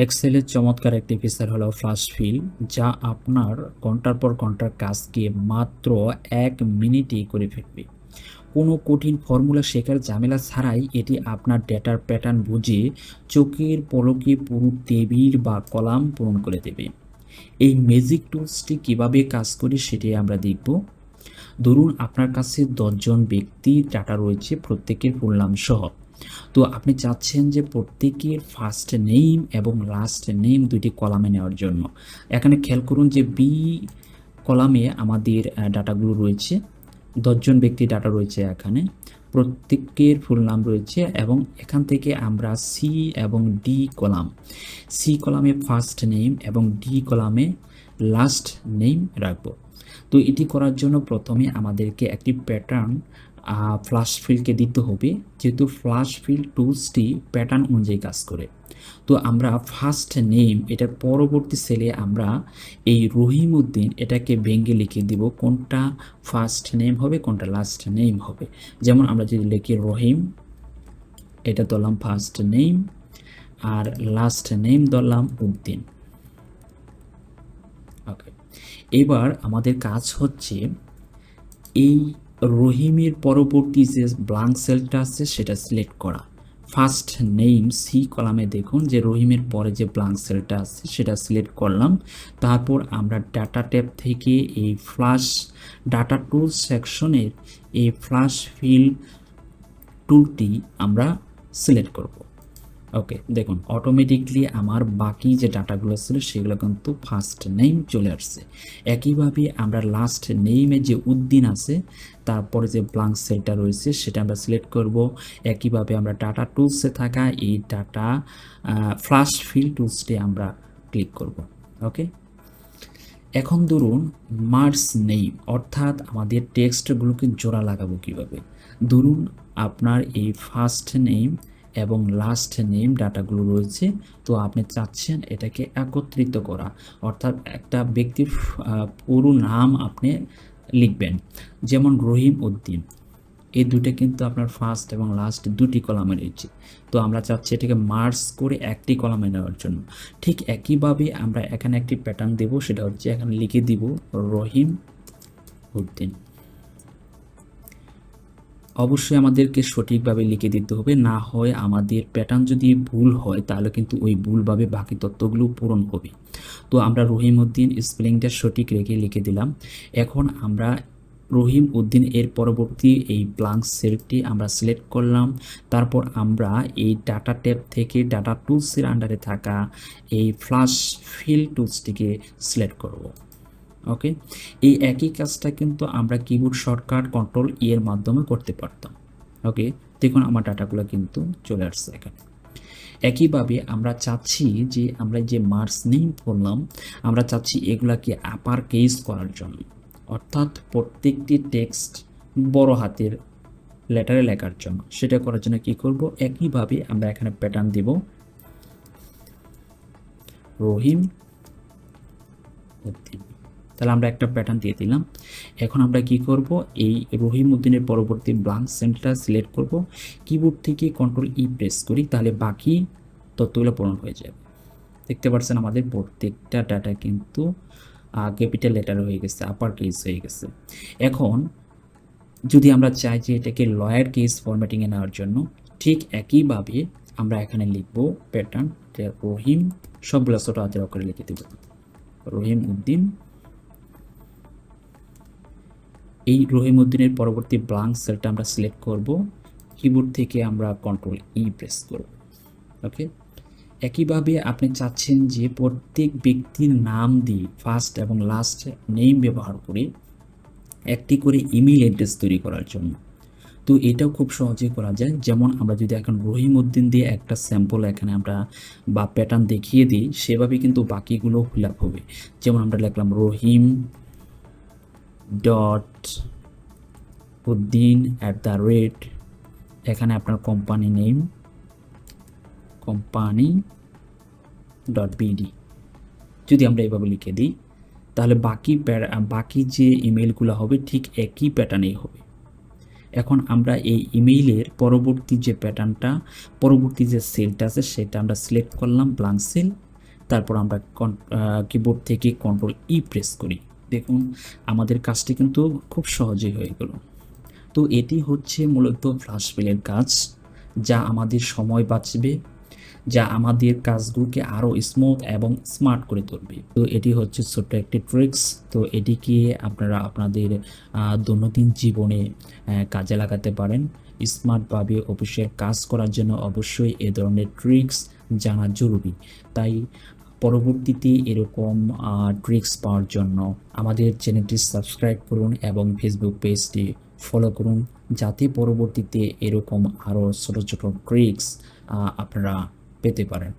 এক্সেলের চমৎকার একটি ফিচার হলো ফ্লাশ ফিল, যা আপনার ঘন্টার পর ঘন্টার কাজকে মাত্র 1 মিনিটেই করে ফেলবে। কোনো কঠিন ফর্মুলা শেখার ঝামেলা ছাড়াই এটি আপনার ডেটার প্যাটার্ন বুঝে চোখের পলকে পুরো টেবিল বা কলাম পূরণ করে দেবে। এই ম্যাজিক টুলসটি কিভাবে কাজ করে সেটাই আমরা দেখব। ধরুন আপনার কাছে 10 জন ব্যক্তির ডাটা রয়েছে, প্রত্যেকের ফুল নাম সহ। তো আপনি চাচ্ছেন যে প্রত্যেকের ফার্স্ট নেম এবং লাস্ট নেম দুইটি কলামে নেওয়ার জন্য। এখানে খেয়াল করুন যে বি কলামে আমাদের ডাটাগুলো রয়েছে, 10 জন ব্যক্তির ডাটা রয়েছে এখানে, প্রত্যেকের ফুল নাম রয়েছে, এবং এখান থেকে আমরা সি এবং ডি কলাম, সি কলামে ফার্স্ট নেম এবং ডি কলামে লাস্ট নেম রাখবো। তো এটি করার জন্য প্রথমে আমাদেরকে একটি প্যাটার্ন ফ্লাশ ফিলকে দিতে হবে, যেহেতু ফ্লাশ ফিল টুলসটি প্যাটার্ন অনুযায়ী কাজ করে। তো আমরা ফার্স্ট নেম এটার পরবর্তী সেলে আমরা এই রহিম উদ্দিন এটাকে ভেঙে লিখে দিব কোনটা ফার্স্ট নেম হবে কোনটা লাস্ট নেম হবে। যেমন আমরা যদি লিখি রহিম, এটা ধরলাম ফার্স্ট নেম, আর লাস্ট নেম ধরলাম উদ্দিন। ওকে, এবার আমাদের কাজ হচ্ছে এই রহিমের পরবর্তী যে ব্ল্যাঙ্ক সেলটা আছে সেটা সিলেক্ট করা। ফার্স্ট নেম সি কলামে দেখুন যে রহিমের পরে যে ব্ল্যাঙ্ক সেলটা আছে সেটা সিলেক্ট করলাম। তারপর আমরা ডাটা ট্যাব থেকে এই ফ্লাশ ডাটা টুলস সেকশনের এই ফ্লাশ ফিল টুলটি আমরা সিলেক্ট করব। ওকে, দেখুন অটোমেটিকলি আমার বাকি যে ডাটাগুলো ছিল সেগুলো কিন্তু ফার্স্ট নেম চলে আসছে। একইভাবে আমরা লাস্ট নেমে যে উদ্দিন আছে তারপরে যে ব্ল্যাঙ্ক সেলটা রয়েছে সেটা আমরা সিলেক্ট করব। একইভাবে আমরা ডাটা টুলসে থাকা এই ডাটা ফ্লাশ ফিল টুলসটি আমরা ক্লিক করব। ওকে, এখন ধরুন মার্জ নেম, অর্থাৎ আমাদের টেক্সটগুলোকে জোড়া লাগাবো কিভাবে। ধরুন আপনার এই ফার্স্ট নেম এবং লাস্ট নেম ডাটাগুলো রয়েছে, তো আপনি চাচ্ছেন এটাকে একত্রিত করা, অর্থাৎ একটা ব্যক্তির পুরো নাম আপনি লিখবেন। যেমন রহিম উদ্দিন, এই দুটো কিন্তু আপনার ফার্স্ট এবং লাস্ট দুটি কলামে রয়েছে। তো আমরা চাচ্ছি এটাকে মার্জ করে একটি কলামে নেওয়ার জন্য। ঠিক একইভাবে আমরা এখানে একটি প্যাটার্ন দেব, সেটা হচ্ছে এখানে লিখে দিব রহিম উদ্দিন। অবশ্যই আমাদেরকে সঠিকভাবে লিখে দিতে হবে, না হয় আমাদের প্যাটার্ন যদি ভুল হয় তাহলে কিন্তু ওই ভুলভাবে বাকি তথ্যগুলো পূরণ হবে। তো আমরা রহিম উদ্দিন স্পেলিংটা সঠিক রেখে লিখে দিলাম। এখন আমরা রহিম উদ্দিন এর পরবর্তী এই ব্ল্যাঙ্ক সেলটি আমরা সিলেক্ট করলাম। তারপর আমরা এই ডাটা ট্যাব থেকে ডাটা টুলসের আন্ডারে থাকা এই ফ্লাশ ফিল টুলসটিকে সিলেক্ট করব। ওকে, এই একই কাজটা কিন্তু আমরা কিবোর্ড শর্টকাট কন্ট্রোল ই এর মাধ্যমে করতে পারতাম। ওকে, দেখুন আমার ডাটাগুলো কিন্তু চলে আসছে এখানে। একইভাবে আমরা চাচ্ছি যে আমরা যে মার্কস নেম করলাম আমরা চাচ্ছি এগুলাকে আপার কেস করার জন্য, অর্থাৎ প্রত্যেকটি টেক্সট বড় হাতের লেটারে লেখার জন্য। সেটা করার জন্য কি করব, একইভাবে আমরা এখানে প্যাটার্ন দিব রহিম উদ্দিন। তাহলে আমরা একটা প্যাটার্ন দিয়ে দিলাম। এখন আমরা কি করব, এই রহিম উদ্দিনের পরবর্তী ব্ল্যাঙ্ক সেলটা সিলেক্ট করব, কিবোর্ড থেকে কন্ট্রোল ই প্রেস করি, তাহলে বাকি তথ্যগুলো পূরণ হয়ে যাবে। দেখতে পাচ্ছেন আমাদের প্রত্যেকটা ডাটা কিন্তু ক্যাপিটাল লেটার হয়ে গেছে, আপার কেস হয়ে গেছে। এখন যদি আমরা চাই যে এটাকে লয়ার কেস ফরম্যাটিংয়ে নেওয়ার জন্য, ঠিক একইভাবে আমরা এখানে লিখব প্যাটার্ন রহিম, সবগুলো ছোট হাতের অক্ষরে লিখে দেব রহিম উদ্দিন। এই রহিম উদ্দিনের পরবর্তী ব্ল্যাঙ্ক সেলটা আমরা সিলেক্ট করব, কিবোর্ড থেকে আমরা কন্ট্রোল ই প্রেস করব। ওকে, একইভাবে আপনি চাচ্ছেন যে প্রত্যেক ব্যক্তির নাম দিয়ে ফার্স্ট এবং লাস্ট নেম ব্যবহার করে একটি করে ইমেল অ্যাড্রেস তৈরি করার জন্য। তো এটাও খুব সহজেই করা যায়। যেমন আমরা যদি এখন রহিম উদ্দিন দিয়ে একটা স্যাম্পল এখানে আমরা বা প্যাটার্ন দেখিয়ে দিই, সেভাবে কিন্তু বাকিগুলো ফিল আপ হবে। যেমন আমরা লিখলাম রহিম ডট উদ্দিন @ এখানে আপনার কোম্পানি নেম কোম্পানি .bd, যদি আমরা এভাবে লিখে দিই তাহলে বাকি যে ইমেলগুলো হবে ঠিক একই প্যাটার্নেই হবে। এখন আমরা এই ইমেইলের পরবর্তী যে প্যাটার্নটা, পরবর্তী যে সেলটা আছে সেটা আমরা সিলেক্ট করলাম ব্ল্যাঙ্ক সেল, তারপর আমরা কিবোর্ড থেকে কন্ট্রোল ই প্রেস করি, দেখুন আমাদের কাজটি কিন্তু খুব সহজেই হয়ে গেল। তো এটি হচ্ছে মূলত ফ্ল্যাশ সেলের কাজ, যা আমাদের সময় বাঁচবে, যা আমাদের কাজগুলোকে আরও স্মুথ এবং স্মার্ট করে তুলবে। তো এটি হচ্ছে ছোট্ট একটি ট্রিক্স। তো এটিকে আপনারা আপনাদের দৈনন্দিন জীবনে কাজে লাগাতে পারেন। স্মার্টভাবে অফিসের কাজ করার জন্য অবশ্যই এ ধরনের ট্রিক্স জানা জরুরি। তাই পরবর্তীতে এরকম ট্রিক্স পাওয়ার জন্য আমাদের চ্যানেলটি সাবস্ক্রাইব করুন এবং ফেসবুক পেজটি ফলো করুন, যাতে পরবর্তীতে এরকম আরও ছোট ছোট ট্রিক্স আপনারা পেতে পারেন।